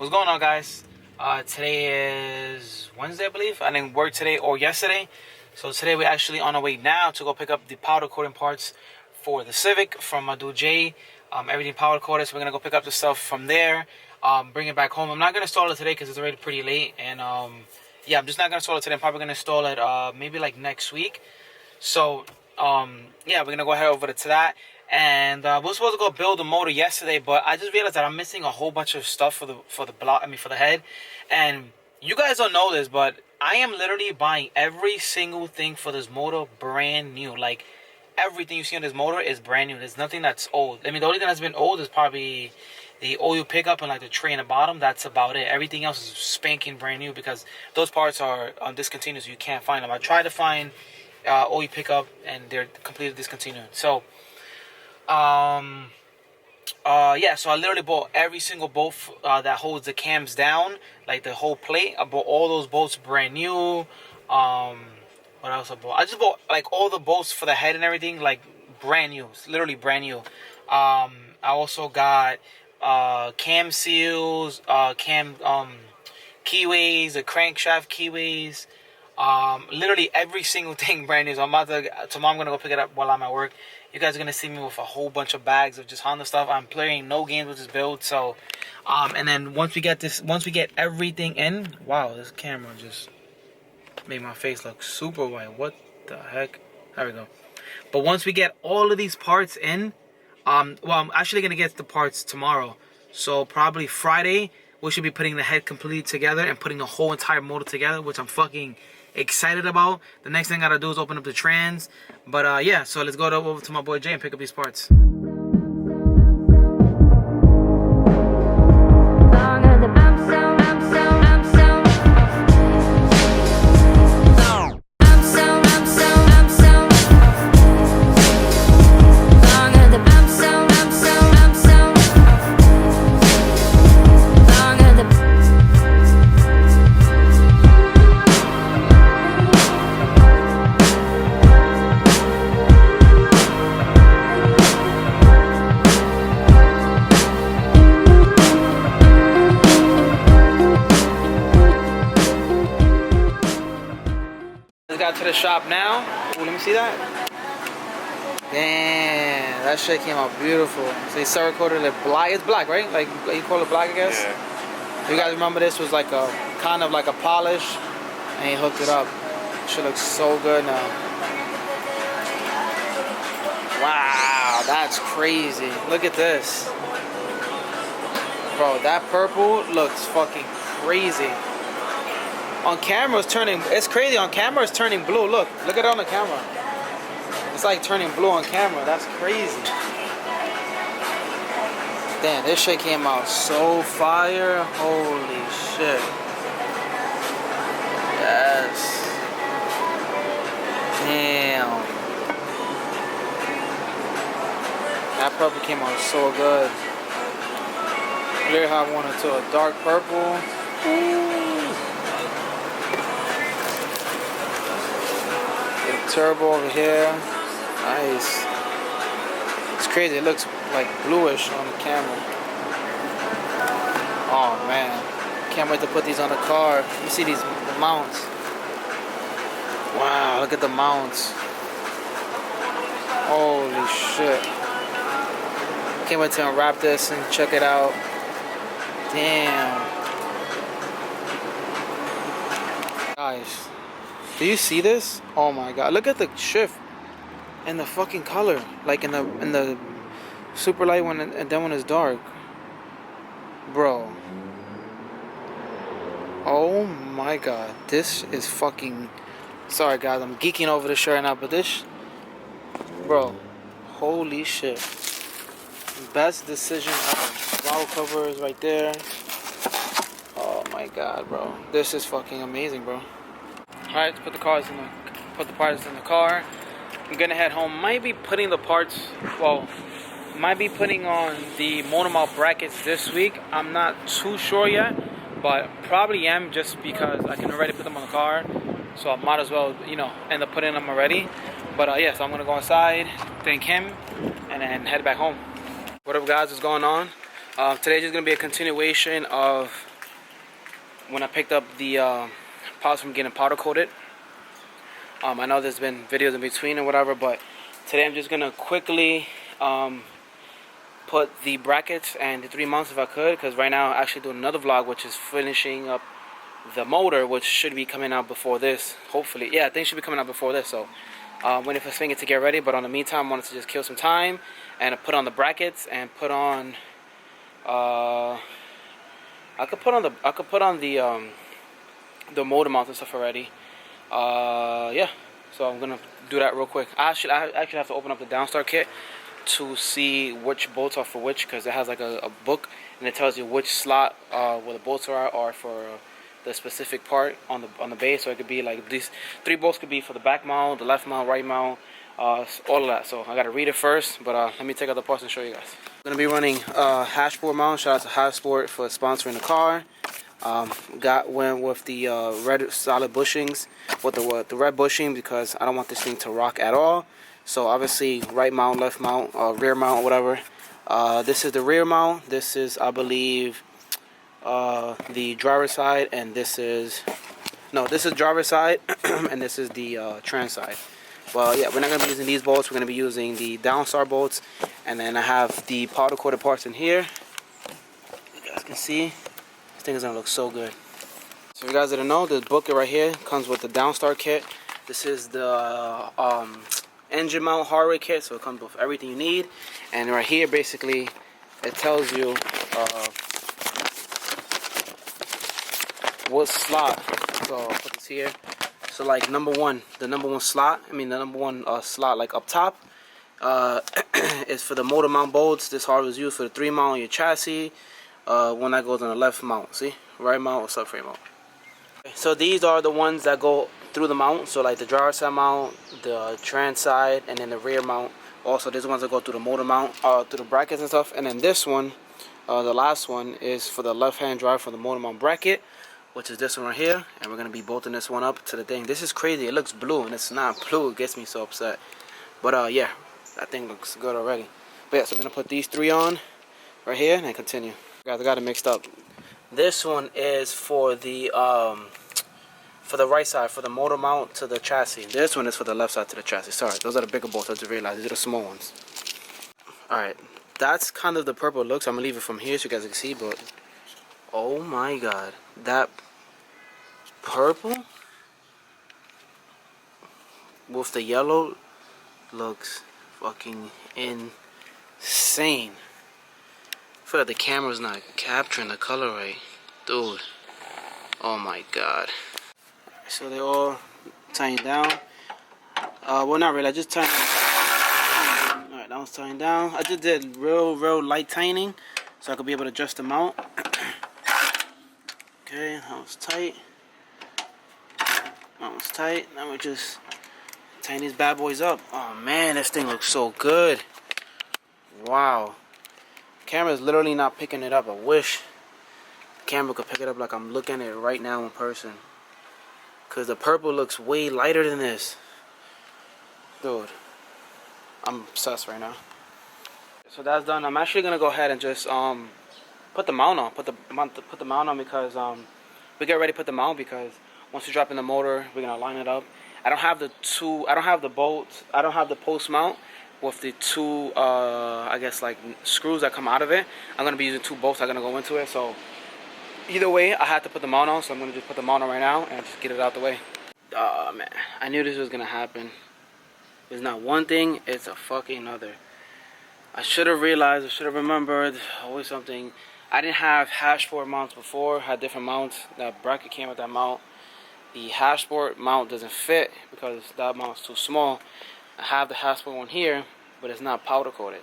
What's going on, guys? Today is Wednesday, I believe. I didn't work today or yesterday. So today we're actually on our way now to go pick up the powder coating parts for the Civic from my dude Jay. Everything powder coated, so we're going to go pick up the stuff from there, bring it back home. I'm not going to install it today because it's already pretty late. And yeah, I'm just not going to install it today. I'm probably going to install it maybe like next week. So yeah, we're going to go ahead over to that. And we were supposed to go build the motor yesterday, but I just realized that I'm missing a whole bunch of stuff for the head. And you guys don't know this, but I am literally buying every single thing for this motor brand new. Like, everything you see on this motor is brand new. There's nothing that's old. I mean, the only thing that's been old is probably the oil pickup and like the tray in the bottom. That's about it. Everything else is spanking brand new because those parts are discontinued, so you can't find them. I tried to find oil pickup and they're completely discontinued. So yeah, so I literally bought every single bolt that holds the cams down, like the whole plate. I bought all those bolts brand new. What else I bought? I just bought like all the bolts for the head and everything, like brand new. It's literally brand new. I also got cam seals, keyways, the crankshaft keyways. Literally every single thing brand new. So tomorrow I'm gonna go pick it up while I'm at work. You guys are gonna see me with a whole bunch of bags of just Honda stuff. I'm playing no games with this build. So and then once we get everything in, wow, this camera just made my face look super white. What the heck? There we go. But once we get all of these parts in, well, I'm actually gonna get the parts tomorrow. So probably Friday we should be putting the head completely together and putting the whole entire motor together, which I'm fucking excited about. The next thing I gotta do is open up the trans. But yeah, so let's go over to my boy Jay and pick up these parts. Got to the shop now. Ooh, let me see that. Damn, that shit came out beautiful. So you circle coated it black. It's black, right? Like you call it black, I guess. Yeah. You guys remember this was like a kind of like a polish, and he hooked it up. Shit looks so good now. Wow, that's crazy. Look at this, bro. That purple looks fucking crazy. On camera, it's crazy. On camera, it's turning blue. Look at it on the camera. It's like turning blue on camera. That's crazy. Damn, this shit came out so fire. Holy shit. Yes. Damn. That purple came out so good. Clear how I wanted to a dark purple. Ooh. Turbo over here. Nice. It's crazy. It looks like bluish on the camera. Oh man. Can't wait to put these on the car. You see the mounts. Wow, look at the mounts. Holy shit. Can't wait to unwrap this and check it out. Damn. Guys. Do you see this? Oh my god. Look at the shift and the fucking color. Like in the super light one and then when it's dark. Bro. Oh my god. This is fucking... Sorry guys, I'm geeking over this shirt right now, but this... Bro. Holy shit. Best decision ever. Flower cover is right there. Oh my god, bro. This is fucking amazing, bro. Alright, let's put the parts in the car. I'm gonna head home. Might be putting the parts, might be putting on the motor mount brackets this week. I'm not too sure yet, but probably am, just because I can already put them on the car. So I might as well, end up putting them already. But yeah, so I'm gonna go inside, thank him, and then head back home. What up, guys? What's going on? Today's just gonna be a continuation of when I picked up the parts from getting powder coated. I know there's been videos in between and whatever, but today I'm just gonna quickly put the brackets and the 3 mounts if I could, because right now I'm actually doing another vlog which is finishing up the motor, which should be coming out before this, hopefully. Yeah, I think it should be coming out before this, so waiting for Finger to get ready. But on the meantime, I wanted to just kill some time and put on the brackets and put on I could put on the motor mounts and stuff already. Yeah, so I'm gonna do that real quick. I actually have to open up the Downstar kit to see which bolts are for which, because it has like a book and it tells you which slot where the bolts are for the specific part on the base. So it could be like these 3 bolts could be for the back mount, the left mount, right mount, all of that. So I gotta read it first, but let me take out the parts and show you guys. I'm gonna be running Hasport mount. Shout out to Hasport for sponsoring the car. Went with the red solid bushings, with the red bushing, because I don't want this thing to rock at all. So obviously right mount, left mount, rear mount, whatever. This is the rear mount. This is, I believe, the driver's side, and this is driver's side and this is the trans side. Well, yeah, we're not gonna be using these bolts. We're gonna be using the Downstar bolts, and then I have the powder coated parts in here. You guys can see. This thing is gonna look so good. So if you guys didn't know, this booklet right here comes with the Downstar kit. This is the engine mount hardware kit, so it comes with everything you need. And right here, basically, it tells you what slot. So I'll put this here. So like the number one slot. The number one slot, like up top, is for the motor mount bolts. This hardware is used for the 3 mount on your chassis. One that goes on the left mount, see? Right mount or subframe mount. So these are the ones that go through the mount. So like the driver side mount, the trans side, and then the rear mount. Also, these ones that go through the motor mount, through the brackets and stuff. And then this one, the last one, is for the left-hand drive for the motor mount bracket, which is this one right here. And we're gonna be bolting this one up to the thing. This is crazy. It looks blue, and it's not blue. It gets me so upset. But yeah, that thing looks good already. But yeah, so we're gonna put these 3 on right here and continue. Guys, I got it mixed up. This one is for the right side, for the motor mount to the chassis. This one is for the left side to the chassis. Sorry, those are the bigger bolts. I just realized these are the small ones. Alright, that's kind of the purple looks. I'm gonna leave it from here so you guys can see, but oh my god, that purple with the yellow looks fucking insane. I feel like the camera's not capturing the color right. Dude. Oh my god. So they're all tying down. Well, not really. I just tightened. Alright, that one's tying down. I just did real light tightening so I could be able to adjust the mount. Okay, that was tight. That was tight. Now we just tighten these bad boys up. Oh man, this thing looks so good. Wow. Camera's literally not picking it up. I wish the camera could pick it up like I'm looking at it right now in person, because the purple looks way lighter than this. Dude, I'm obsessed right now. So that's done. I'm actually gonna go ahead and just put the mount on. Put the mount on, because we get ready to put the mount, because once we drop in the motor, we're gonna line it up. I don't have the bolts. I don't have the post mount with the 2 I guess like screws that come out of it. I'm gonna be using 2 bolts that are gonna go into it. So either way, I had to put the mount on, so I'm gonna just put the mount on right now and just get it out the way. Oh man, I knew this was gonna happen. It's not one thing, it's a fucking other. I should have realized, I should have remembered, always something. I didn't have Hasport mounts before. I had different mounts. That bracket came with that mount. The Hasport mount doesn't fit because that mount's too small. I have the Hasport one here, but it's not powder coated.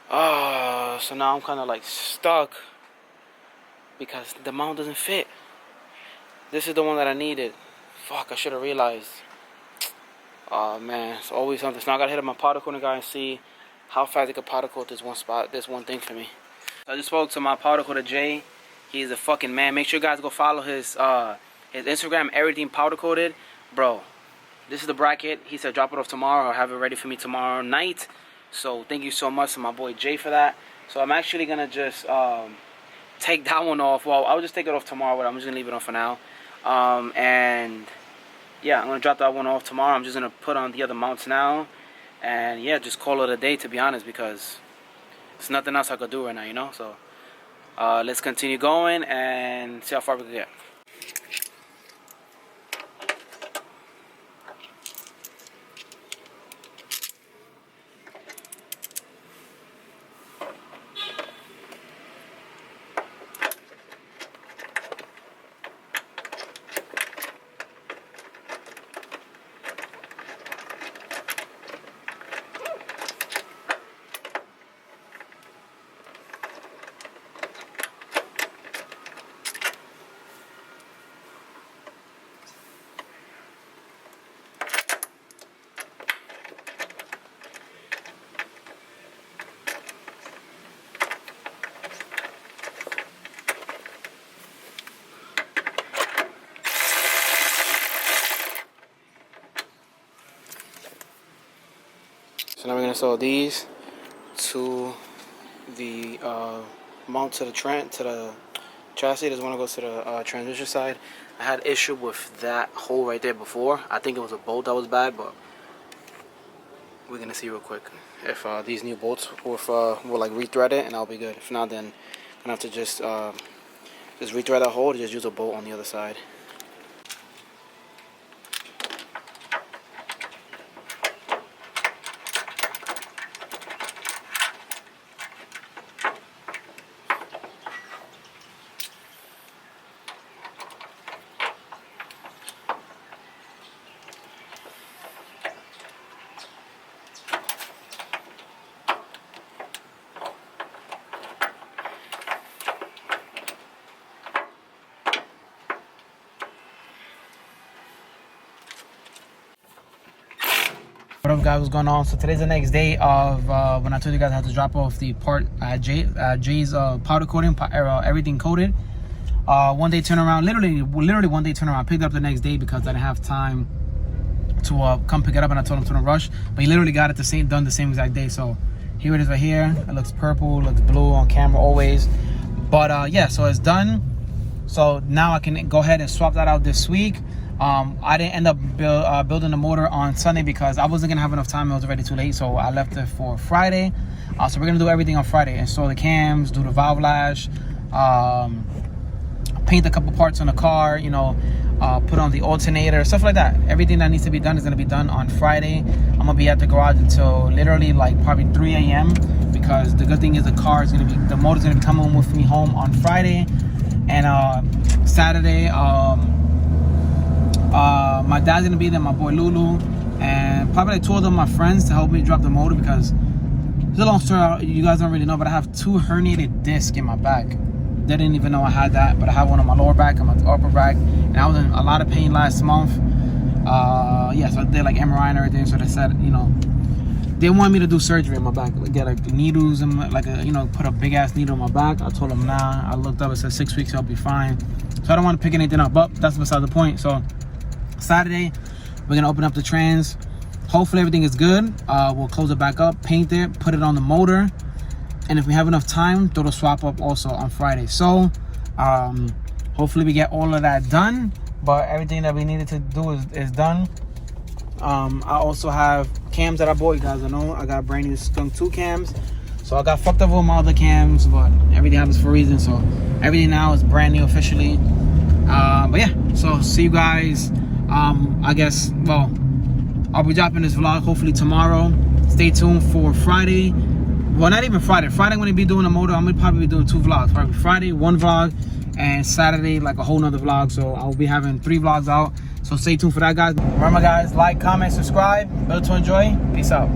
So now I'm kind of like stuck because the mount doesn't fit. This is the one that I needed. Fuck, I should have realized. Oh man, it's always something. So now I gotta hit up my powder coating guy and see how fast I can powder coat this one spot, this one thing for me. I just spoke to my powder coater Jay. He's a fucking man. Make sure you guys go follow his Instagram, everything powder coated. Bro, this is the bracket. He said drop it off tomorrow or have it ready for me tomorrow night. So thank you so much to my boy Jay for that. So I'm actually gonna just take that one off. Well, I'll just take it off tomorrow, but I'm just gonna leave it on for now. And yeah, I'm gonna drop that one off tomorrow. I'm just gonna put on the other mounts now, and yeah, just call it a day, to be honest, because there's nothing else I could do right now, you know. So let's continue going and see how far we can get. So now we're gonna install these to the mount to the chassis. This one goes to the transmission side. I had issue with that hole right there before. I think it was a bolt that was bad, but we're gonna see real quick if these new bolts will like rethread it, and I'll be good. If not, then I'm gonna have to just rethread that hole and just use a bolt on the other side. What up, guys? What's going on? So today's the next day of when I told you guys I had to drop off the part at Jay's powder coating, everything coated. One day turnaround, literally one day turnaround. I picked it up the next day because I didn't have time to come pick it up, and I told him to rush. But he literally got it done the same exact day. So here it is right here. It looks purple, looks blue on camera always. But yeah, so it's done. So now I can go ahead and swap that out this week. I didn't end up building the motor on Sunday because I wasn't gonna have enough time. It was already too late, so I left it for Friday. So we're gonna do everything on Friday: install the cams, do the valve lash, paint a couple parts on the car, you know, put on the alternator, stuff like that. Everything that needs to be done is gonna be done on Friday. I'm gonna be at the garage until literally like probably 3 a.m. because the good thing is the motor's gonna be coming with me home on Friday, and Saturday. My dad's gonna be there, my boy Lulu, and probably like 2 of my friends to help me drop the motor, because it's a long story, you guys don't really know, but I have 2 herniated discs in my back. They didn't even know I had that, but I have one on my lower back and my upper back, and I was in a lot of pain last month. Yeah, so I did like MRI and everything. So they said, you know, they want me to do surgery on my back, like get like needles and put a big ass needle on my back. I told them nah. I looked up, it said 6 weeks, I'll be fine. So I don't want to pick anything up, but that's beside the point. So Saturday, we're gonna open up the trans. Hopefully everything is good. We'll close it back up, paint it, put it on the motor, and if we have enough time, throw the swap up also on Friday. So hopefully we get all of that done, but everything that we needed to do is done. I also have cams that I bought. You guys know I got brand new Skunk 2 cams, so I got fucked up with my other cams, but everything happens for a reason. So everything now is brand new officially. But yeah, so see you guys. I guess, well, I'll be dropping this vlog hopefully tomorrow. Stay tuned for Friday. Well, not even Friday. Friday I'm gonna be doing a motor. I'm gonna probably be doing 2 vlogs. Probably Friday 1 vlog, and Saturday like a whole nother vlog. So I'll be having 3 vlogs out. So stay tuned for that, guys. Remember, guys, like, comment, subscribe. Build to enjoy. Peace out.